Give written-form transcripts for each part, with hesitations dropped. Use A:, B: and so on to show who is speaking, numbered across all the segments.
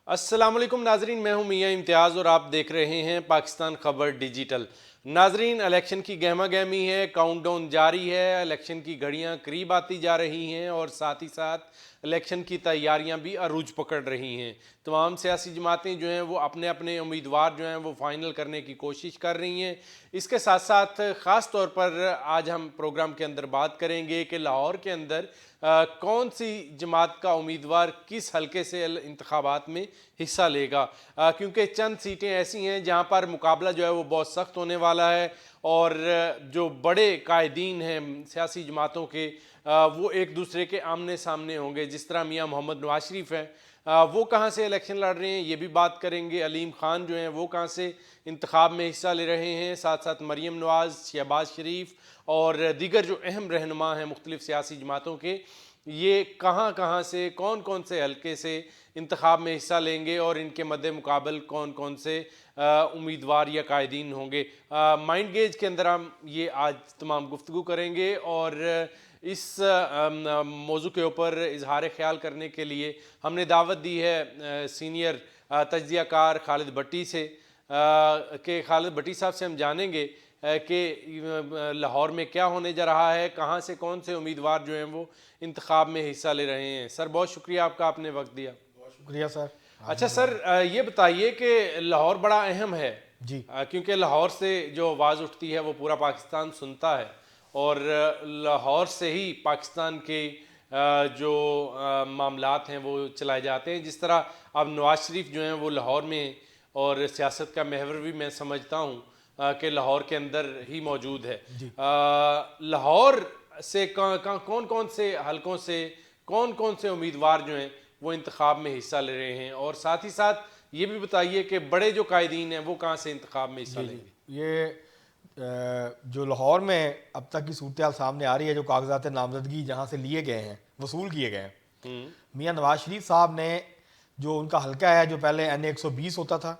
A: السلام علیکم ناظرین، میں ہوں میاں امتیاز اور آپ دیکھ رہے ہیں پاکستان خبر ڈیجیٹل۔ ناظرین، الیکشن کی گہما گہمی ہے، کاؤنٹ ڈاؤن جاری ہے، الیکشن کی گھڑیاں قریب آتی جا رہی ہیں اور ساتھ ہی ساتھ الیکشن کی تیاریاں بھی عروج پکڑ رہی ہیں۔ تمام سیاسی جماعتیں جو ہیں وہ اپنے اپنے امیدوار جو ہیں وہ فائنل کرنے کی کوشش کر رہی ہیں۔ اس کے ساتھ ساتھ خاص طور پر آج ہم پروگرام کے اندر بات کریں گے کہ لاہور کے اندر کون سی جماعت کا امیدوار کس حلقے سے انتخابات میں حصہ لے گا، کیونکہ چند سیٹیں ایسی ہیں جہاں پر مقابلہ جو ہے وہ بہت سخت ہونے والا ہے اور جو بڑے قائدین ہیں سیاسی جماعتوں کے وہ ایک دوسرے کے آمنے سامنے ہوں گے۔ جس طرح میاں محمد نواز شریف ہیں، وہ کہاں سے الیکشن لڑ رہے ہیں یہ بھی بات کریں گے۔ علیم خان جو ہیں وہ کہاں سے انتخاب میں حصہ لے رہے ہیں، ساتھ ساتھ مریم نواز، شہباز شریف اور دیگر جو اہم رہنما ہیں مختلف سیاسی جماعتوں کے، یہ کہاں کہاں سے کون کون سے حلقے سے انتخاب میں حصہ لیں گے اور ان کے مد مقابل کون کون سے امیدوار یا قائدین ہوں گے۔ مائنڈ گیج کے اندر ہم یہ آج تمام گفتگو کریں گے اور اس موضوع کے اوپر اظہار خیال کرنے کے لیے ہم نے دعوت دی ہے سینئر تجزیہ کار خالد بٹی سے کہ خالد بٹی صاحب سے ہم جانیں گے کہ لاہور میں کیا ہونے جا رہا ہے، کہاں سے کون سے امیدوار جو ہیں وہ انتخاب میں حصہ لے رہے ہیں۔ سر بہت شکریہ آپ کا، آپ نے وقت دیا۔
B: بہت شکریہ سر۔
A: اچھا سر، یہ بتائیے کہ لاہور بڑا اہم ہے
B: جی،
A: کیونکہ لاہور سے جو آواز اٹھتی ہے وہ پورا پاکستان سنتا ہے اور لاہور سے ہی پاکستان کے جو معاملات ہیں وہ چلائے جاتے ہیں۔ جس طرح اب نواز شریف جو ہیں وہ لاہور میں ہیں اور سیاست کا محور بھی میں سمجھتا ہوں کہ لاہور کے اندر ہی موجود ہے۔ لاہور سے کون کون سے حلقوں سے کون کون سے امیدوار جو ہیں وہ انتخاب میں حصہ لے رہے ہیں، اور ساتھ ہی ساتھ یہ بھی بتائیے کہ بڑے جو قائدین ہیں وہ کہاں سے انتخاب میں حصہ لیں گے؟
B: یہ جو لاہور میں اب تک کی صورتحال سامنے آ رہی ہے، جو کاغذات نامزدگی جہاں سے لیے گئے ہیں، وصول کیے گئے ہیں، میاں نواز شریف صاحب نے جو ان کا حلقہ ہے جو پہلے این اے 120 ہوتا تھا،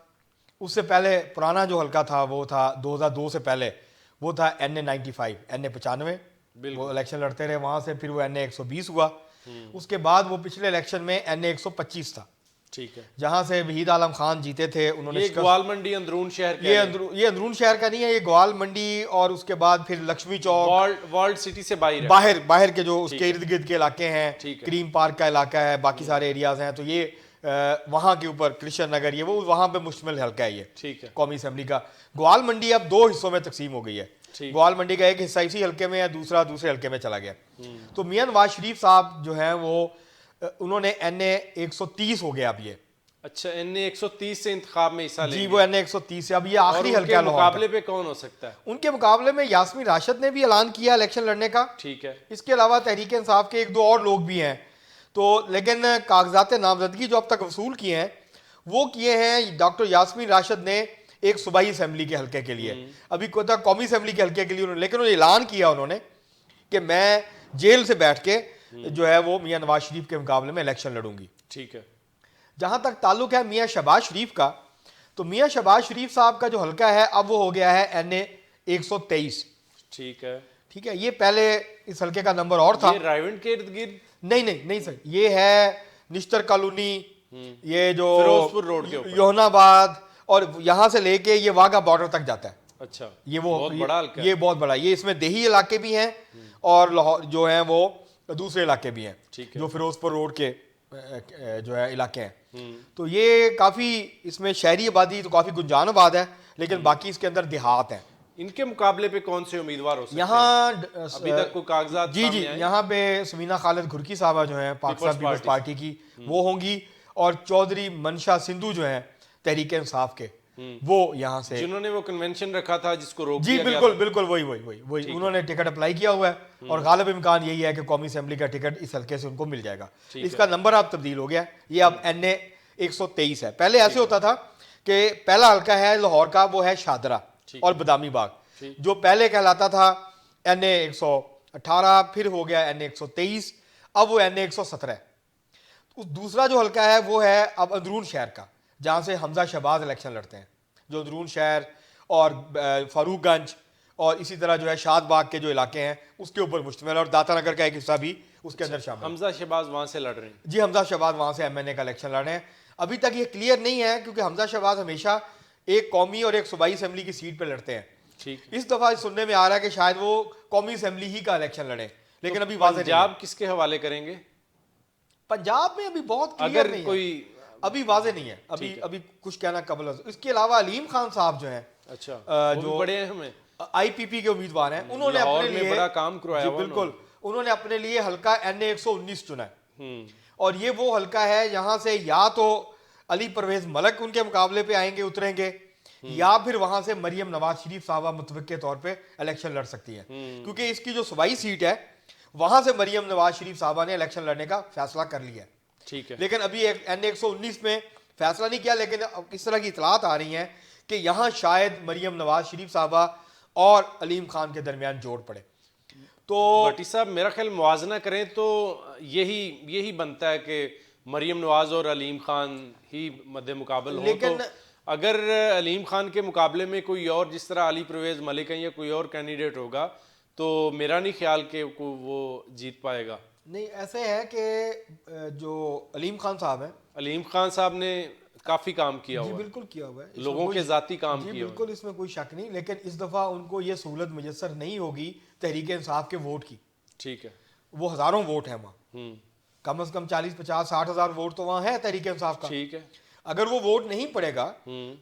B: اس سے پہلے پرانا جو حلقہ تھا وہ تھا 2002 سے پہلے وہ تھا این اے 95، این اے 95، وہ الیکشن لڑتے رہے وہاں سے، پھر وہ این اے 120 ہوا، اس کے بعد وہ پچھلے الیکشن میں این اے 125 تھا،
A: ٹھیک ہے،
B: جہاں سے وحید عالم خان جیتے تھے۔ انہوں نے
A: یہ گوال منڈی اندرون شہر کا
B: یہ اندرون شہر کا نہیں ہے، یہ گوال منڈی اور اس کے بعد پھر لکشمی چوک،
A: ورلڈ سٹی سے باہر
B: کے جو اس کے ارد گرد کے علاقے ہیں، کریم پارک کا علاقہ ہے، باقی سارے ایریاز ہیں، تو یہ وہاں کے اوپر کرشن نگر، یہ وہ وہاں پہ مشتمل حلقہ ہے یہ قومی اسمبلی کا۔ گوال منڈی اب 2 حصوں میں تقسیم ہو گئی ہے، گوال منڈی کا ایک حصہ اسی حلقے میں ہے، دوسرا دوسرے حلقے میں چلا گیا۔ تو میاں نواز شریف صاحب جو ہیں وہ انہوں نے این اے 130 ہو گیا اب یہ۔
A: اچھا، این اے 130 سے انتخاب میں حصہ لیں گے؟
B: جی، وہ این اے 130 سے اب یہ آخری حلقہ ہے۔
A: مقابلے پہ کون ہو سکتا ہے؟
B: ان کے مقابلے میں یاسمین راشد نے بھی اعلان کیا الیکشن لڑنے کا،
A: ٹھیک ہے،
B: اس کے علاوہ تحریک انصاف کے 1-2 اور لوگ بھی ہیں، تو لیکن کاغذات نامزدگی جو اب تک وصول کیے ہیں وہ کیے ہیں ڈاکٹر یاسمین راشد نے ایک صوبائی اسمبلی کے حلقے کے لیے، ابھی کوئی قومی اسمبلی کے حلقے کے لیے لیکن انہوں نے اعلان کیا انہوں نے کہ میں جیل سے بیٹھ کے جو ہے وہ میاں نواز شریف کے مقابلے میں الیکشن لڑوں گی۔
A: ٹھیک ہے،
B: جہاں تک تعلق ہے میاں شہباز شریف کا، تو میاں شہباز شریف صاحب کا جو حلقہ ہے اب وہ ہو گیا ہے این اے 123۔
A: ٹھیک ہے،
B: ٹھیک ہے، یہ پہلے اس حلقے کا نمبر اور تھا۔
A: یہ رائیونڈ کے ارد گرد؟
B: نہیں سر، یہ ہے نشتر کالونی، یہ جو
A: فیروز پور روڈ کے اوپر،
B: یونا آباد، اور یہاں سے لے کے یہ واگا بارڈر تک جاتا ہے۔
A: اچھا،
B: یہ وہ
A: بہت بڑا حلقہ ہے،
B: یہ بہت بڑا، یہ اس میں دیہی علاقے بھی ہیں اور لاہور جو ہیں وہ دوسرے علاقے بھی ہیں جو فیروز پور روڈ کے جو ہے علاقے ہیں۔ تو یہ کافی اس میں شہری آبادی تو کافی گنجان آباد ہے، لیکن باقی اس کے اندر دیہات ہیں۔
A: ان کے مقابلے پہ کون سے امیدوار ہو سکتے ہیں؟
B: یہاں
A: ابھی تک کوئی کاغذات
B: جی یہاں پہ سمینہ خالد گھرکی صاحبہ جو ہیں پاکستان پیپلز پارٹی کی، وہ ہوں گی، اور چودھری منشا سندھو جو ہیں تحریک انصاف کے، وہ یہاں سے،
A: جنہوں نے وہ کنونشن رکھا تھا جس کو روک
B: جی بالکل وہی انہوں نے ٹکٹ اپلائی کیا ہوا ہے، اور غالب امکان یہی ہے کہ قومی اسمبلی کا ٹکٹ اس حلقے سے ان کو مل جائے گا۔ اس کا نمبر اب تبدیل ہو گیا، یہ اب این اے 123 ہے۔ پہلے ایسے ہوتا تھا کہ پہلا حلقہ ہے لاہور کا، وہ ہے شادرہ اور بادامی باغ، جو پہلے کہلاتا تھا این اے 118، پھر ہو گیا این اے 123، اب وہ این اے 117 ہے۔ دوسرا جو حلقہ ہے وہ ہے اب اندرون شہر کا، جہاں سے حمزہ شہباز الیکشن لڑتے ہیں، جو اندرون شہر اور فاروق گنج اور اسی طرح جو ہے شاد باغ کے جو علاقے ہیں اس کے اوپر مشتمل، اور داتا نگر کا ایک حصہ بھی اس کے اندر شامل ہے۔
A: حمزہ شہباز وہاں سے لڑ رہے ہیں؟
B: جی، حمزہ شہباز وہاں سے ایم این اے کا الیکشن لڑ رہے ہیں۔ ابھی تک یہ کلیئر نہیں ہے کیونکہ حمزہ شہباز ہمیشہ ایک قومی اور ایک صوبائی اسمبلی کی سیٹ پہ لڑتے ہیں.
A: ٹھیک.
B: اس دفعہ سننے میں آ رہا ہے کہ شاید وہ قومی اسمبلی ہی کا الیکشن لڑیں, لیکن ابھی واضح نہیں.
A: پنجاب کس کے حوالے کریں گے؟
B: پنجاب میں ابھی بہت کلیئر
A: اگر
B: نہیں ہے,
A: کوئی
B: ابھی واضح نہیں ہے, ابھی کچھ کہنا قبل. اس کے علاوہ علیم خان صاحب جو ہیں,
A: اچھا جو بڑے ہیں ہمیں
B: آئی پی پی کے امیدوار ہیں, انہوں نے اپنے لیے
A: بڑا کام کروایا.
B: بالکل, انہوں نے اپنے لیے حلقہ NA 119 چنا ہے, اور یہ وہ حلقہ ہے یہاں سے یا تو علی پرویز ملک ان کے مقابلے پہ آئیں گے, اتریں گے, یا پھر وہاں سے مریم نواز شریف صاحبہ متوقع طور پہ الیکشن لڑ سکتی ہیں, کیونکہ اس کی جو صوبائی سیٹ ہے وہاں سے مریم نواز شریف صاحبہ نے الیکشن لڑنے کا فیصلہ کر لیا ہے.
A: ٹھیک ہے,
B: لیکن ابھی NA 119 میں فیصلہ نہیں کیا, لیکن اس طرح کی اطلاعات آ رہی ہیں کہ یہاں شاید مریم نواز شریف صاحبہ اور علیم خان کے درمیان جوڑ پڑے. تو
A: بھٹی صاحب میرا خیال موازنہ کریں تو یہی بنتا ہے کہ مریم نواز اور علیم خان ہی مد مقابل ہوں. تو اگر علیم خان کے مقابلے میں کوئی اور جس طرح علی پرویز ملک ہیں یا کوئی اور کینڈیڈیٹ ہوگا تو میرا نہیں خیال کہ وہ جیت پائے گا.
B: نہیں, ایسے ہے کہ جو علیم خان صاحب ہیں,
A: علیم خان صاحب نے کافی کام کیا ہوا ہے,
B: بالکل کیا ہوا ہے,
A: لوگوں کے ذاتی کام کیا ہوا ہے.
B: بالکل, اس میں کوئی شک نہیں, لیکن اس دفعہ ان کو یہ سہولت میسر نہیں ہوگی تحریک انصاف کے ووٹ کی.
A: ٹھیک ہے,
B: وہ ہزاروں ووٹ ہیں وہاں, کم از کم 40-50-60 ہزار ووٹ تو وہاں ہے تحریک انصاف کا.
A: ٹھیک ہے,
B: اگر وہ ووٹ نہیں پڑے گا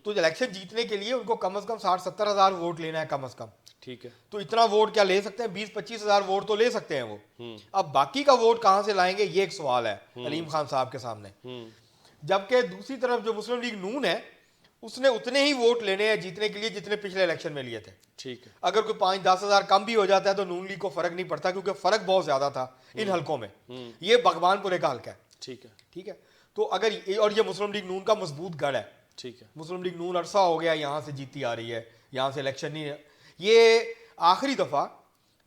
B: تو الیکشن جیتنے کے لیے ان کو کم از کم 60-70 ہزار ووٹ لینا ہے کم از کم.
A: ٹھیک ہے,
B: تو اتنا ووٹ کیا لے سکتے ہیں, 20-25 ہزار ووٹ تو لے سکتے ہیں وہ. اب باقی کا ووٹ کہاں سے لائیں گے یہ ایک سوال ہے علیم خان صاحب کے سامنے. جبکہ دوسری طرف جو مسلم لیگ نون ہے اس نے اتنے ہی ووٹ لینے ہیں جیتنے کے لیے جتنے پچھلے الیکشن میں لیے تھے.
A: ٹھیک ہے,
B: اگر کوئی 5-10 ہزار کم بھی ہو جاتا ہے تو نون لیگ کو فرق نہیں پڑتا, کیونکہ فرق بہت زیادہ تھا ان حلقوں میں. یہ بغبان پورے کا حلقہ ہے.
A: ٹھیک ہے,
B: ٹھیک ہے, تو اگر اور یہ مسلم لیگ نون کا مضبوط گڑھ ہے.
A: ٹھیک ہے,
B: مسلم لیگ نون عرصہ ہو گیا یہاں سے جیتی آ رہی ہے, یہاں سے الیکشن نہیں ہے. یہ آخری دفعہ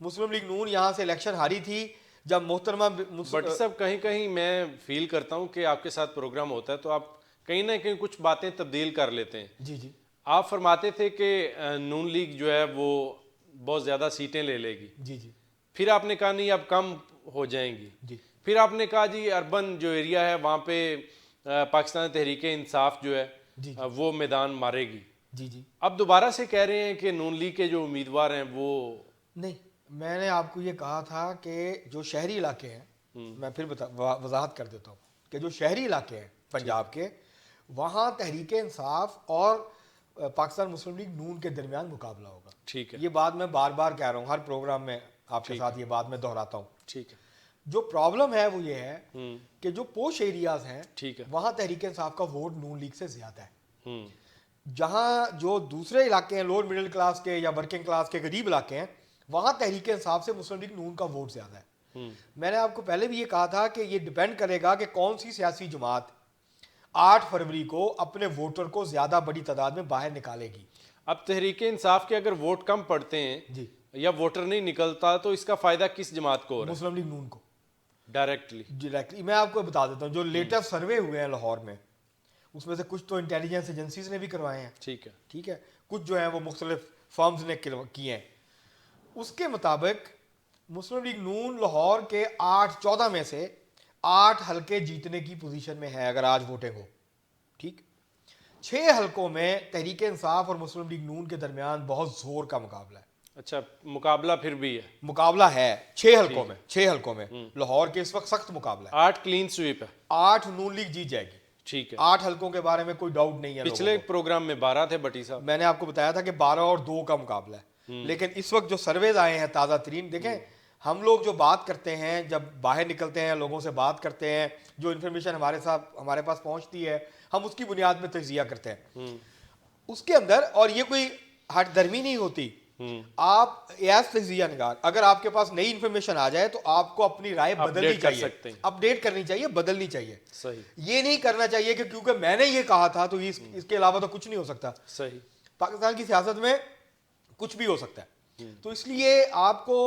B: مسلم لیگ نون یہاں سے الیکشن ہاری تھی جب محترمہ
A: بٹ صاحب کہیں میں فیل کرتا ہوں کہ آپ کے ساتھ پروگرام ہوتا ہے تو آپ کہیں نہ کہیں کچھ باتیں تبدیل کر لیتے ہیں.
B: جی جی,
A: آپ فرماتے تھے کہ نون لیگ جو ہے وہ بہت زیادہ سیٹیں لے لے گی.
B: جی جی,
A: پھر آپ نے کہا نہیں اب کم ہو جائیں گی.
B: جی,
A: پھر آپ نے کہا جی اربن جو ایریا ہے وہاں پہ پاکستان تحریک انصاف جو ہے وہ میدان مارے گی.
B: جی جی,
A: اب دوبارہ سے کہہ رہے ہیں کہ نون لیگ کے جو امیدوار ہیں وہ
B: نہیں. میں نے آپ کو یہ کہا تھا کہ جو شہری علاقے ہیں, میں پھر وضاحت کر دیتا ہوں کہ جو شہری علاقے ہیں پنجاب کے, وہاں تحریک انصاف اور پاکستان مسلم لیگ نون کے درمیان مقابلہ ہوگا.
A: ٹھیک ہے,
B: یہ بات میں بار بار کہہ رہا ہوں, ہر پروگرام میں آپ کے ساتھ یہ بات میں دہراتا ہوں.
A: ٹھیک ہے,
B: جو پرابلم ہے وہ یہ ہے کہ جو پوش ایریاز ہیں
A: ٹھیک ہے,
B: وہاں تحریک انصاف کا ووٹ نون لیگ سے زیادہ ہے. جہاں جو دوسرے علاقے ہیں لوور مڈل کلاس کے یا ورکنگ کلاس کے غریب علاقے ہیں وہاں تحریک انصاف سے مسلم لیگ نون کا ووٹ زیادہ ہے. میں نے آپ کو پہلے بھی یہ کہا تھا کہ یہ ڈیپینڈ کرے گا کہ کون سی سیاسی جماعت 8 فروری کو اپنے ووٹر کو زیادہ بڑی تعداد میں باہر نکالے گی.
A: اب تحریک انصاف کے اگر ووٹ کم پڑتے ہیں
B: جی,
A: یا ووٹر نہیں نکلتا تو اس کا فائدہ کس جماعت کو ہو رہا ہے؟
B: مسلم لیگ نون کو
A: ڈائریکٹلی.
B: میں آپ کو بتا دیتا ہوں, جو لیٹسٹ سروے ہوئے ہیں لاہور میں اس میں سے کچھ تو انٹیلیجنس ایجنسیز نے بھی کروائے ہیں.
A: ٹھیک ہے,
B: ٹھیک ہے, کچھ جو ہیں وہ مختلف فارمز نے کیے ہیں. اس کے مطابق مسلم لیگ نون لاہور کے 14 میں سے 8 حلقے جیتنے کی پوزیشن میں ہے اگر آج ووٹنگ ہو. ٹھیک, 6 حلقوں میں تحریک انصاف اور مسلم لیگ نون کے درمیان بہت زور کا مقابلہ ہے.
A: اچھا, مقابلہ پھر بھی ہے,
B: مقابلہ ہے 6 حلقوں میں لاہور کے اس وقت سخت مقابلہ ہے.
A: 8 کلین سویپ ہے,
B: 8 نون لیگ جیت جائے گی.
A: ٹھیک ہے,
B: 8 حلقوں کے بارے میں کوئی ڈاؤٹ نہیں ہے.
A: پچھلے پروگرام میں 12 تھے بٹی صاحب,
B: میں نے آپ کو بتایا تھا کہ 12 اور 2 کا مقابلہ ہے. لیکن اس وقت جو سرویز آئے ہیں تازہ ترین, دیکھیں ہم لوگ جو بات کرتے ہیں جب باہر نکلتے ہیں لوگوں سے بات کرتے ہیں, جو انفارمیشن ہمارے پاس پہنچتی ہے ہم اس کی بنیاد میں تجزیہ کرتے ہیں. اس کے اندر, اور یہ کوئی ہٹ درمی نہیں ہوتی, آپ ایز تجزیہ نگار اگر آپ کے پاس نئی انفارمیشن آ جائے تو آپ کو اپنی رائے بدلنی چاہیے, اپڈیٹ کرنی چاہیے, بدلنی چاہیے.
A: صحیح,
B: یہ نہیں کرنا چاہیے کہ کیونکہ میں نے یہ کہا تھا تو اس کے علاوہ تو کچھ نہیں ہو سکتا.
A: صحیح,
B: پاکستان کی سیاست میں کچھ بھی ہو سکتا ہے. تو اس لیے آپ کو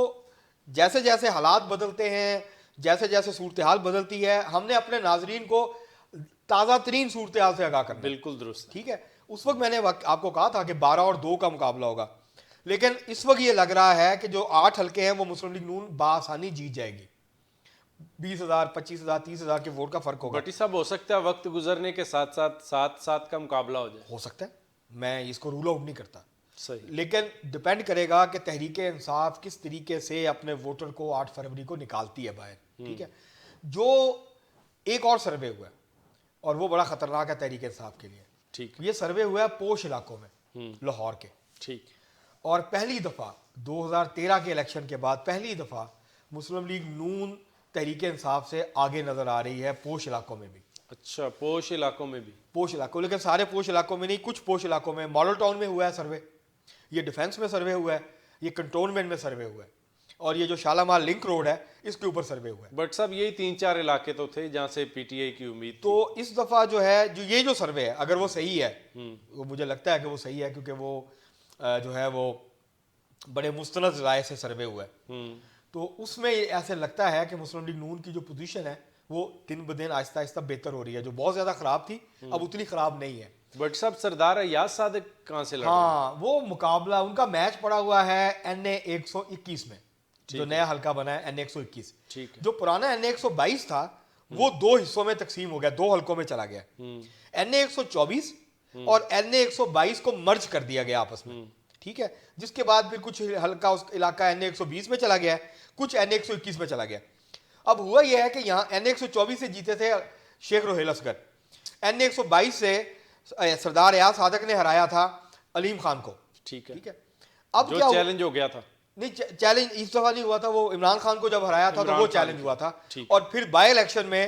B: جیسے جیسے حالات بدلتے ہیں, جیسے جیسے صورتحال بدلتی ہے, ہم نے اپنے ناظرین کو تازہ ترین صورتحال سے آگاہ کرنا.
A: بالکل درست.
B: ٹھیک ہے, اس وقت میں نے آپ کو کہا تھا کہ 12 اور 2 کا مقابلہ ہوگا, لیکن اس وقت یہ لگ رہا ہے کہ جو 8 حلقے ہیں وہ مسلم لیگ نون بآسانی جیت جائے گی. 20,000 25,000 30,000 کے ووٹ کا فرق ہوگا.
A: بٹی صاحب ہو سکتا ہے وقت گزرنے کے ساتھ ساتھ کا مقابلہ ہو جائے.
B: ہو سکتا ہے, میں اس کو رول آؤٹ نہیں کرتا,
A: صحیح.
B: لیکن ڈپینڈ کرے گا کہ تحریک انصاف کس طریقے سے اپنے ووٹر کو 8 فروری کو نکالتی ہے باہر. ٹھیک ہے, جو ایک اور سروے ہوا ہے اور وہ بڑا خطرناک ہے تحریک انصاف کے لیے.
A: ٹھیک.
B: یہ سروے ہوا ہے پوش علاقوں میں لاہور کے.
A: ٹھیک.
B: اور پہلی دفعہ 2013 کے الیکشن کے بعد پہلی دفعہ مسلم لیگ نون تحریک انصاف سے آگے نظر آ رہی ہے پوش علاقوں میں بھی.
A: اچھا, پوش علاقوں میں بھی.
B: پوش علاقوں, لیکن سارے پوش علاقوں میں نہیں, کچھ پوش علاقوں میں. ماڈل ٹاؤن میں ہوا ہے سروے, یہ ڈیفنس میں سروے ہوا ہے, یہ کنٹونمنٹ میں سروے ہوا ہے, اور یہ جو شالامار لنک روڈ ہے اس کے اوپر سروے ہوا ہے.
A: بٹ صاحب یہی 3-4 علاقے تو تھے جہاں سے پی ٹی آئی کی امید.
B: تو اس دفعہ جو ہے یہ جو سروے ہے اگر وہ صحیح ہے, وہ مجھے لگتا ہے کہ وہ صحیح ہے کیونکہ وہ جو ہے وہ بڑے مستند رائے سے سروے ہوا ہے, تو اس میں ایسے لگتا ہے کہ مسلم لیگ نون کی جو پوزیشن ہے وہ دن بدن آہستہ آہستہ بہتر ہو رہی ہے. جو بہت زیادہ خراب تھی اب اتنی خراب نہیں ہے.
A: بٹ صاحب سردار ایاز صادق کہاں سے لڑ رہے ہیں؟
B: ہاں, وہ مقابلہ ان کا میچ پڑا ہوا ہے این اے 121 میں, جو نیا حلقہ بنا ہے این اے 121.
A: ٹھیک ہے.
B: جو پرانا این اے 122 تھا وہ 2 حصوں میں تقسیم ہو گیا, 2 حلقوں میں چلا گیا. این اے 124 اور این اے 122 کو مرج کر دیا گیا آپس میں. ٹھیک ہے, جس کے بعد پھر کچھ حلقہ اس علاقہ این اے 120 میں چلا گیا ہے, کچھ این اے 121 میں چلا گیا. اب ہوا یہ ہے کہ یہاں این اے 124 سے جیتے تھے شیخ روہیل اصغر, این اے 122 سے سردار ایاز صادق نے ہرایا تھا علیم خان کو.
A: ٹھیک ہے.
B: ٹھیک ہے, اب
A: جو
B: کیا
A: چیلنج ہو گیا تھا,
B: نہیں چیلنج اس دفعہ نہیں ہوا تھا, وہ عمران خان کو جب ہرایا تھا تو وہ چیلنج ہوا تھا, اور پھر بائی الیکشن میں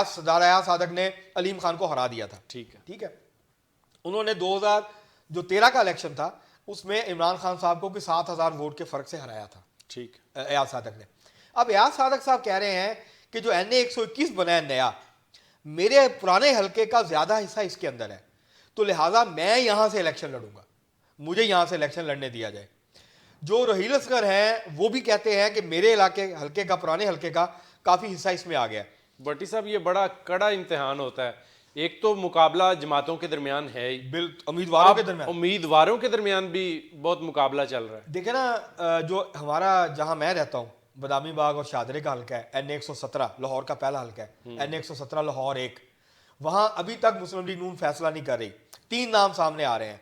B: سردار ایاز صادق نے علیم خان کو ہرا دیا تھا.
A: ٹھیک ہے.
B: ٹھیک ہے, انہوں نے 2013 کا الیکشن تھا اس میں عمران خان صاحب کو 7,000 ووٹ کے فرق سے ہرایا تھا.
A: ٹھیک.
B: ایاز صادق نے. اب ایاز صادق صاحب کہہ رہے ہیں کہ جو این اے 121 بنا ہے نیا, میرے پرانے حلقے کا زیادہ حصہ اس کے اندر ہے, تو لہٰذا میں یہاں سے الیکشن لڑوں گا, مجھے یہاں سے الیکشن لڑنے دیا جائے. جو روہیل اصغر ہیں وہ بھی کہتے ہیں کہ میرے علاقے حلقے کا, پرانے حلقے کا کافی حصہ اس میں آ گیا.
A: بٹی صاحب یہ بڑا کڑا امتحان ہوتا ہے, ایک تو مقابلہ جماعتوں کے درمیان ہے ہی, امیدواروں کے درمیان بھی بہت مقابلہ چل رہا ہے.
B: دیکھیں نا, جو ہمارا جہاں میں رہتا ہوں بادامی باغ اور شادرے کا حلقہ ہے, این اے 117 لاہور کا پہلا حلقہ ہے, این اے 117 لاہور 1, وہاں ابھی تک مسلم لیگ نون فیصلہ نہیں کر رہی. 3 نام سامنے آ رہے ہیں.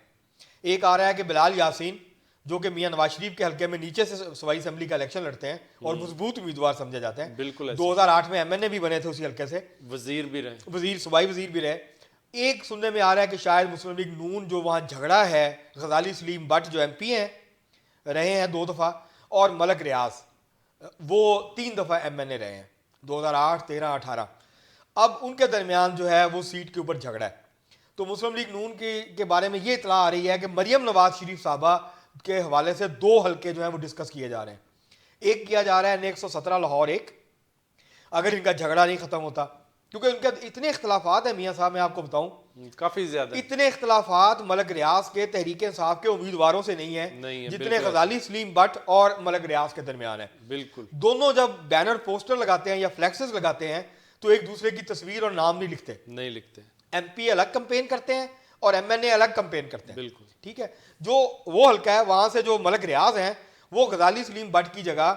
B: ایک آ رہا ہے کہ بلال یاسین جو کہ میاں نواز شریف کے حلقے میں نیچے سے صوبائی اسمبلی کا الیکشن لڑتے ہیں اور مضبوط امیدوار سمجھے جاتے ہیں.
A: بالکل
B: 2008 میں ایم این اے بھی بنے تھے اسی حلقے سے,
A: وزیر بھی رہے,
B: وزیر صوبائی وزیر بھی رہے. ایک سننے میں آ رہا ہے کہ شاید مسلم لیگ نون جو وہاں جھگڑا ہے, غزالی سلیم بٹ جو ایم پی ہیں رہے ہیں 2 دفعہ, اور ملک ریاض وہ 3 دفعہ ایم این اے رہے ہیں 2008 13 18. اب ان کے درمیان جو ہے وہ سیٹ کے اوپر جھگڑا ہے. تو مسلم لیگ نون کے بارے میں یہ اطلاع آ رہی ہے کہ مریم نواز شریف صاحبہ کے حوالے سے 2 حلقے جو ہیں وہ ڈسکس کیے جا رہے ہیں. ایک کیا جا رہا ہے این اے 117 لاہور 1, اگر ان کا جھگڑا نہیں ختم ہوتا, کیونکہ ان کے اتنے اختلافات ہیں میاں صاحب, میں آپ کو بتاؤں
A: کافی زیادہ
B: اتنے اختلافات ملک ریاض کے تحریک انصاف کے امیدواروں سے نہیں ہیں جتنے غزالی سلیم بٹ اور ملک ریاض کے درمیان ہیں.
A: بالکل.
B: دونوں جب بینر پوسٹر لگاتے ہیں یا فلیکسز لگاتے ہیں تو ایک دوسرے کی تصویر اور نام نہیں لکھتے. ایم پی الگ کمپین کرتے ہیں اور ایم این اے الگ کمپین کرتے ہیں.
A: بالکل.
B: ٹھیک ہے, جو وہ حلقہ ہے وہاں سے جو ملک ریاض ہیں وہ غزالی سلیم بٹ کی جگہ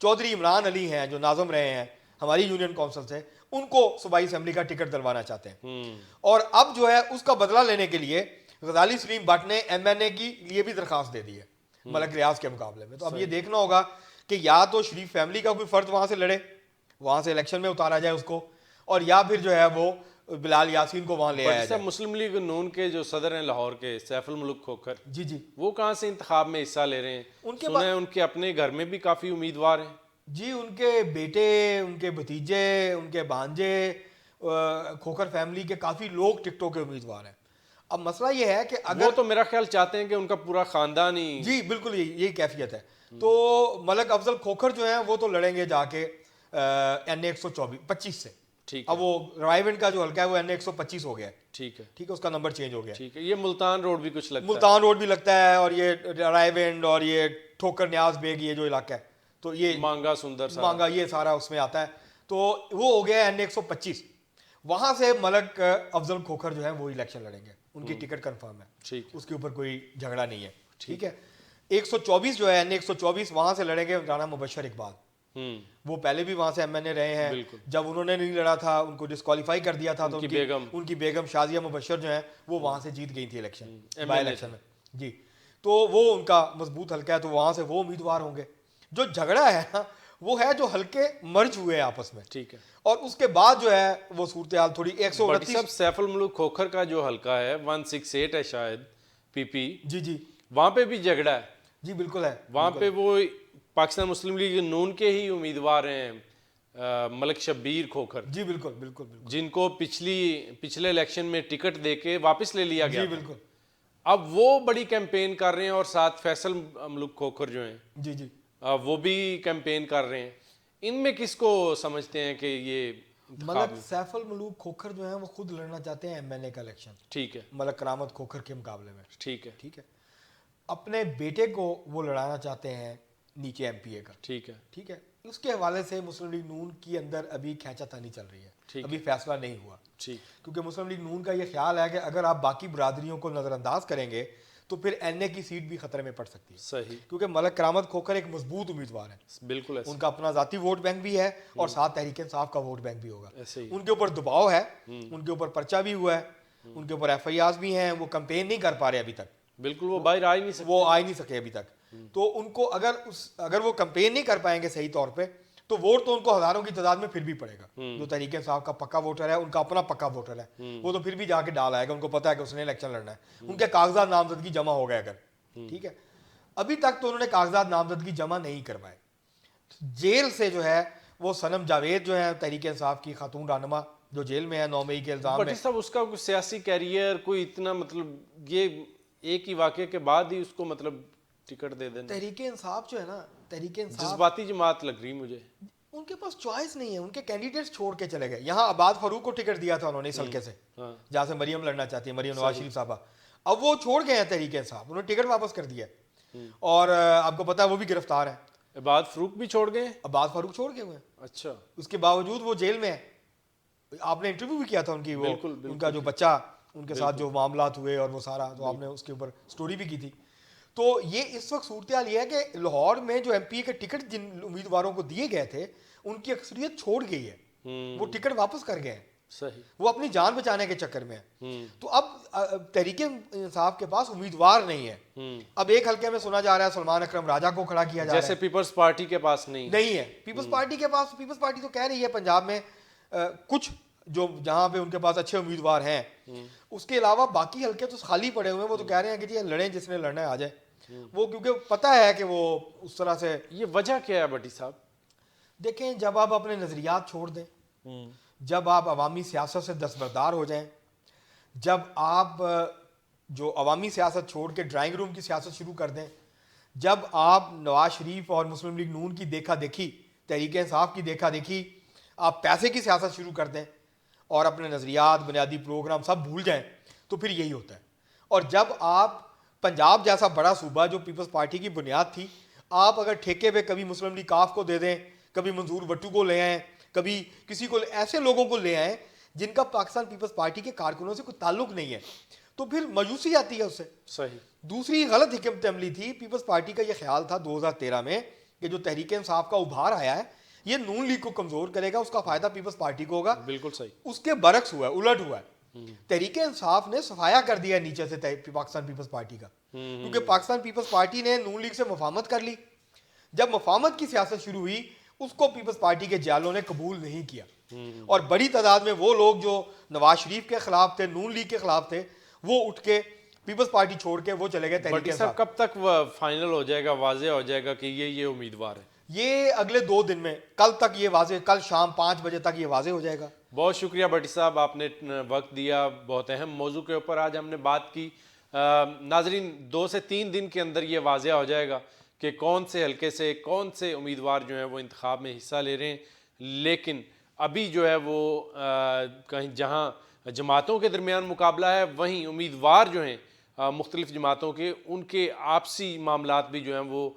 B: چودھری عمران علی ہیں جو ناظم رہے ہیں ہماری یونین کونسل سے, ان کو صوبائی اسمبلی کا ٹکٹ دلوانا چاہتے ہیں. اور اب جو ہے اس کا بدلہ لینے کے لیے غزالی سلیم بٹ نے ایم این اے کی لیے بھی درخواست دے دی ہے ملک ریاض کے مقابلے میں. تو اب یہ دیکھنا ہوگا کہ یا تو شریف فیملی کا کوئی فرد وہاں سے لڑے, وہاں سے الیکشن میں اتارا جائے اس کو, اور یا پھر جو ہے وہ بلال یاسین کو وہاں لے آیا جائے.
A: مسلم لیگ نون کے جو صدر ہیں لاہور کے سیف الملک کھوکھر,
B: جی
A: وہ کہاں سے انتخاب میں حصہ لے رہے ہیں؟ ان کے اپنے گھر میں بھی کافی امیدوار ہیں.
B: جی, ان کے بیٹے, ان کے بھتیجے, ان کے بھانجے, کھوکھر فیملی کے کافی لوگ ٹکٹوں کے امیدوار ہیں. اب مسئلہ یہ ہے کہ اگر
A: وہ تو میرا خیال چاہتے ہیں کہ ان کا پورا خاندان ہی,
B: جی بالکل یہی کیفیت ہے. تو ملک افضل کھوکھر جو ہیں وہ تو لڑیں گے جا کے این اے 125 سے.
A: ٹھیک.
B: اب وہ رائیونٹ کا جو حلقہ ہے وہ این اے 125 ہو گیا ہے.
A: ٹھیک ہے,
B: ٹھیک ہے, اس کا نمبر چینج ہو گیا.
A: ٹھیک ہے. یہ ملتان روڈ بھی کچھ لگتا ہے,
B: ملتان روڈ بھی لگتا ہے, اور یہ رائیونٹ اور یہ ٹھوکر نیاز بیگ یہ جو علاقہ ہے تو یہ
A: مانگا سندر
B: مانگا یہ سارا اس میں آتا ہے. تو وہ ہو گیا این اے 125. وہاں سے ملک افضل کھوکھر جو ہے وہ الیکشن لڑیں گے, ان کی ٹکٹ کنفرم ہے.
A: ٹھیک,
B: اس کے اوپر کوئی جھگڑا نہیں ہے. ٹھیک ہے. 124 جو ہے این اے 124 وہاں سے لڑیں گے رانا مبشر اقبال. وہ پہلے بھی وہاں سے ایم این اے رہے ہیں. جب انہوں نے نہیں لڑا تھا ان کو ڈسکوالیفائی کر دیا تھا تو ان کی بیگم شازیہ مبشر جو ہیں وہ وہاں سے جیت گئی تھی الیکشن بائی الیکشن میں جی. تو وہ ان کا مضبوط حلقہ ہے, تو وہاں سے وہ امیدوار ہوں گے. جو جھگڑا ہے نا وہ ہے جو حلقے مرج ہوئے آپس میں,
A: ٹھیک ہے,
B: اور اس کے بعد جو ہے وہ صورتحال تھوڑی 129.
A: سیف الملوک کھوکھر کا جو حلقہ ہے 168 ہے شاید پی پی,
B: جی
A: وہاں پہ بھی جھگڑا ہے.
B: جی بالکل ہے,
A: وہاں پہ وہ پاکستان مسلم لیگ نون کے ہی امیدوار ہیں ملک شبیر کھوکھر.
B: جی بالکل
A: جن کو پچھلے الیکشن میں ٹکٹ دے کے واپس لے لیا گیا.
B: جی بالکل.
A: اب وہ بڑی کیمپین کر رہے ہیں, اور ساتھ فیصل ملک کھوکھر جو ہیں
B: جی
A: وہ بھی کیمپین کر رہے ہیں. ان میں کس کو سمجھتے ہیں کہ یہ
B: ملک سیف الملوک کھوکھر جو ہیں وہ خود لڑنا چاہتے ہیں ایم این اے کا الیکشن,
A: ٹھیک ہے,
B: ملک کرامت کھوکھر کے مقابلے میں.
A: ٹھیک ہے,
B: اپنے بیٹے کو وہ لڑانا چاہتے ہیں نیچے ایم پی اے کا. ٹھیک ہے. اس کے حوالے سے مسلم لیگ نون کی اندر ابھی کھینچا تانی چل رہی ہے, ابھی فیصلہ نہیں ہوا. کیونکہ مسلم لیگ نون کا یہ خیال ہے کہ اگر آپ باقی برادریوں کو نظر انداز کریں گے تو پھر این اے کی سیٹ بھی خطرے میں پڑ سکتی ہے.
A: صحیح,
B: کیونکہ ملک کرامت کھوکھر ایک مضبوط امیدوار ہے,
A: بالکل,
B: ان کا اپنا ذاتی ووٹ بینک بھی ہے اور ساتھ تحریک انصاف کا ووٹ بینک بھی ہوگا. ان کے اوپر دباؤ ہے, ان کے اوپر پرچہ بھی ہوا ہے, ان کے اوپر ایف آئی آرز بھی ہیں, وہ کمپین نہیں کر پا رہے ابھی تک.
A: بالکل, وہ باہر آ ہی نہیں
B: سکے ابھی تک. تو ان کو اگر وہ کمپین نہیں کر پائیں گے صحیح طور پہ تو ووٹ تو ان کو ہزاروں کی تعداد میں پھر بھی پڑے گا. جو تحریک انصاف کا پکا ووٹر ہے, ان کا اپنا پکا ووٹر ہے, وہ تو پھر بھی جا کے ڈال آئے گا, ان کو پتا ہے کہ اس نے الیکشن لڑنا ہے. ان کے کاغذات نامزدگی جمع ہو گئے اگر, ٹھیک ہے. ابھی تک تو انہوں نے کاغذات نامزدگی جمع نہیں کروائے. جیل سے جو ہے وہ صنم جاوید جو ہے تحریک انصاف کی خاتون رہنما جو جیل میں ہے 9 مئی کے الزام میں.
A: صاحب اس کا کوئی سیاسی کیریئر کوئی اتنا مطلب یہ ایک ہی واقعے کے بعد ہی اس کو مطلب ٹکٹ دے دینا.
B: تحریک انصاف جو ہے نا, تحریک انصاف
A: جذباتی جماعت لگ رہی مجھے.
B: ان کے پاس چوائس نہیں ہے, ان کے کینڈیڈیٹس چھوڑ کے چلے گئے. یہاں عباد فاروق کو ٹکٹ دیا تھا انہوں نے اس حلقے سے جہاں سے مریم لڑنا چاہتی ہے, مریم نواز شریف صاحبہ. اب وہ چھوڑ گئے ہیں تحریک انصاف, انہوں نے ٹکٹ واپس کر دیا ہے, اور آپ کو پتا ہے وہ بھی گرفتار ہیں.
A: عباد فاروق بھی چھوڑ گئے,
B: عباد فاروق چھوڑ گئے ہوئے ہیں.
A: اچھا,
B: اس کے باوجود وہ جیل میں ہے. آپ نے انٹرویو بھی کیا تھا ان کی, وہ ان کا جو بچہ ان کے ساتھ جو معاملات ہوئے اور وہ سارا, تو آپ نے اس کے اوپر سٹوری بھی کی تھی. تو یہ اس وقت صورتحال یہ ہے کہ لاہور میں جو ایم پی اے کے ٹکٹ جن امیدواروں کو دیے گئے تھے ان کی اکثریت چھوڑ گئی ہے, وہ ٹکٹ واپس کر گئے ہیں.
A: صحیح,
B: وہ اپنی جان بچانے کے چکر میں ہے. تو اب تحریک انصاف کے پاس امیدوار نہیں ہے. اب ایک حلقے میں سنا جا رہا ہے سلمان اکرم راجہ کو کھڑا کیا جا رہا ہے,
A: جیسے پیپلز پارٹی کے پاس نہیں
B: ہے. پیپلز پارٹی کے پاس, پیپلز پارٹی تو کہہ رہی ہے پنجاب میں کچھ جو جہاں پہ ان کے پاس اچھے امیدوار ہیں, اس کے علاوہ باقی حلقے تو خالی پڑے ہوئے ہیں. وہ تو کہہ رہے ہیں کہ جی لڑیں, جس نے لڑنا ہے آ جائے. وہ کیونکہ پتہ ہے کہ وہ اس طرح سے.
A: یہ وجہ کیا ہے بٹی صاحب؟
B: دیکھیں, جب آپ اپنے نظریات چھوڑ دیں, جب آپ عوامی سیاست سے دستبردار ہو جائیں, جب آپ جو عوامی سیاست چھوڑ کے ڈرائنگ روم کی سیاست شروع کر دیں, جب آپ نواز شریف اور مسلم لیگ نون کی دیکھا دیکھی, تحریک انصاف کی دیکھا دیکھی, آپ پیسے کی سیاست شروع کر دیں اور اپنے نظریات, بنیادی پروگرام سب بھول جائیں, تو پھر یہی ہوتا ہے. اور جب آپ پنجاب جیسا بڑا صوبہ جو پیپلز پارٹی کی بنیاد تھی, آپ اگر ٹھیکے پہ کبھی مسلم لیگ کاف کو دے دیں, کبھی منظور وٹو کو لے آئیں, کبھی کسی کو, ایسے لوگوں کو لے آئیں جن کا پاکستان پیپلز پارٹی کے کارکنوں سے کوئی تعلق نہیں ہے, تو پھر مایوسی آتی ہے اس سے.
A: صحیح.
B: دوسری غلط حکمت عملی تھی پیپلز پارٹی کا, یہ خیال تھا 2013 میں کہ جو تحریک انصاف کا ابھار آیا ہے یہ نون لیگ کو کمزور کرے گا, اس کا فائدہ پیپلز پارٹی کو ہوگا.
A: بالکل صحیح.
B: اس کے برعکس ہوا ہے, الٹ ہوا ہے. تحریک انصاف نے صفایا کر دیا نیچے سے پاکستان پیپلز پارٹی کا, کیونکہ پاکستان پیپلز پارٹی نے نون لیگ سے مفاہمت کر لی. جب مفاہمت کی سیاست شروع ہوئی اس کو پیپلز پارٹی کے جالوں نے قبول نہیں کیا, اور بڑی تعداد میں وہ لوگ جو نواز شریف کے خلاف تھے, نون لیگ کے خلاف تھے, وہ اٹھ کے پیپلز پارٹی چھوڑ کے وہ چلے گئے تحریک انصاف.
A: کب تک فائنل ہو جائے گا, واضح ہو جائے گا کہ یہ امیدوار ہے؟
B: یہ اگلے 2 دن میں, کل تک یہ واضح, کل شام 5 بجے تک یہ واضح ہو جائے گا.
A: بہت شکریہ بٹی صاحب, آپ نے وقت دیا. بہت اہم موضوع کے اوپر آج ہم نے بات کی. ناظرین, 2 سے 3 دن کے اندر یہ واضح ہو جائے گا کہ کون سے حلقے سے کون سے امیدوار جو ہیں وہ انتخاب میں حصہ لے رہے ہیں. لیکن ابھی جو ہے وہ کہیں جہاں جماعتوں کے درمیان مقابلہ ہے, وہیں امیدوار جو ہیں مختلف جماعتوں کے, ان کے آپسی معاملات بھی جو ہیں وہ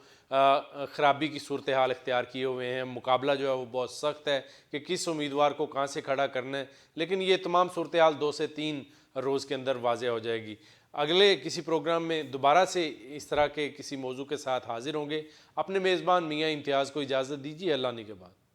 A: خرابی کی صورتحال اختیار کیے ہوئے ہیں. مقابلہ جو ہے وہ بہت سخت ہے کہ کس امیدوار کو کہاں سے کھڑا کرنا ہے. لیکن یہ تمام صورتحال 2 سے 3 روز کے اندر واضح ہو جائے گی۔ اگلے کسی پروگرام میں دوبارہ سے اس طرح کے کسی موضوع کے ساتھ حاضر ہوں گے۔ اپنے میزبان میاں امتیاز کو اجازت دیجیے، اللہ نے کے بعد۔